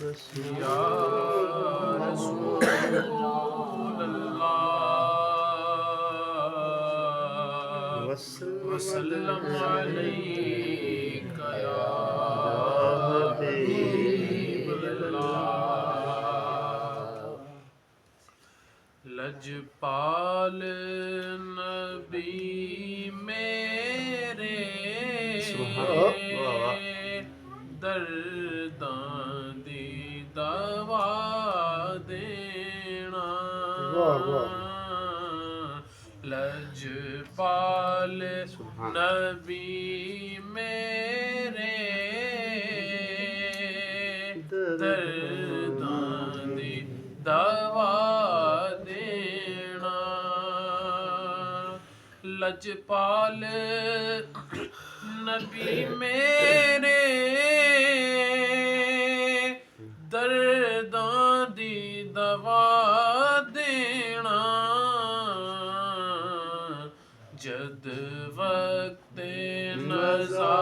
या रसूल अल्लाह वसल्लम अलैका या हबीब अल्लाह। लजपाल नबी मेरे दर्दां दी दवा देना। लजपाल नबी मेरे दर्दां दी दवा देना। लजपाल नबी मेरे दर्दां दी दवा देना। जद वक्त नज़ा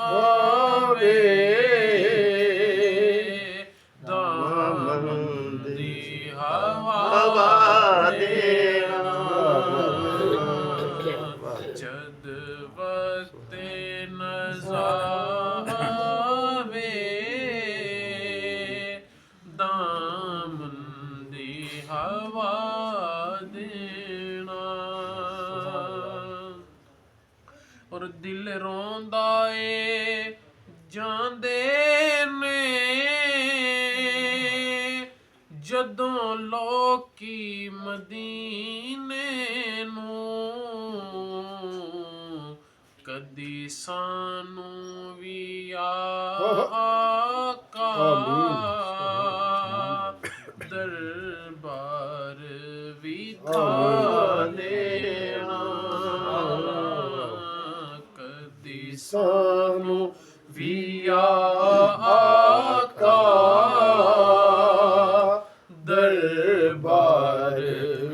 आवे दामन दी हवा देना। जद वक्त नज़ा आवे दामन दी हवा देना। और दिल रोंदा ए जांदे ने जदों लोकी मदीने नूं। कदी सानू भी आका दरबार विखा देना। कदी सानू भी आका दरबार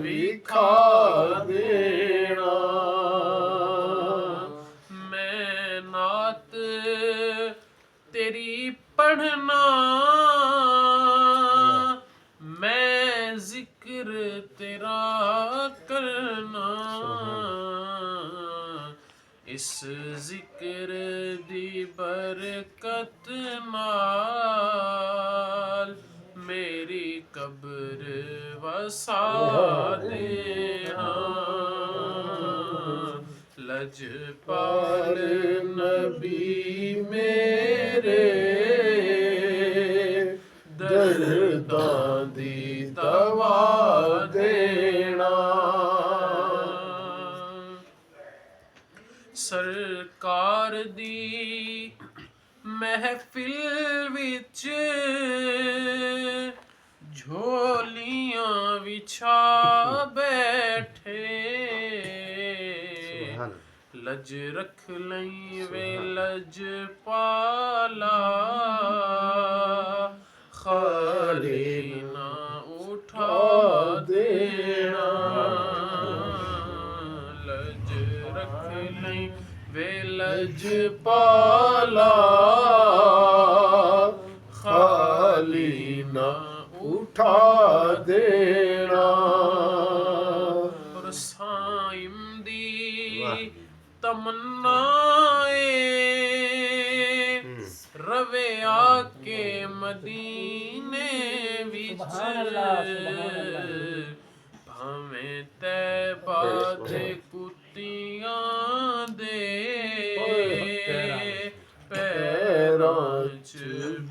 विखा देना। मैं नात तेरी पढ़ना मैं जिक्र तेरा करना। इस जिक्र दी बरकत नाल मेरी कब्र वसा देना। लजपाल नबी मेरे दर्दां दी दवा देना। सरकार दी महफिल विच झोलियां विछा बैठे। लज रख लई वे लजपाला खाली ना उठा देना। लज रख लई वे लजपाला खाली ना उठा देना। और साइम दी तमन्नाए रवे आके मदीने विच। भावें तैबा ते कुत्तियां दे पैरां च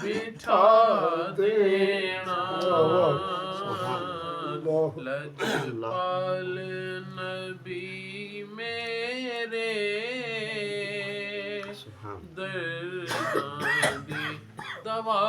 बिठा देना। लजपाल नबी मेरे दर्दां दी दवा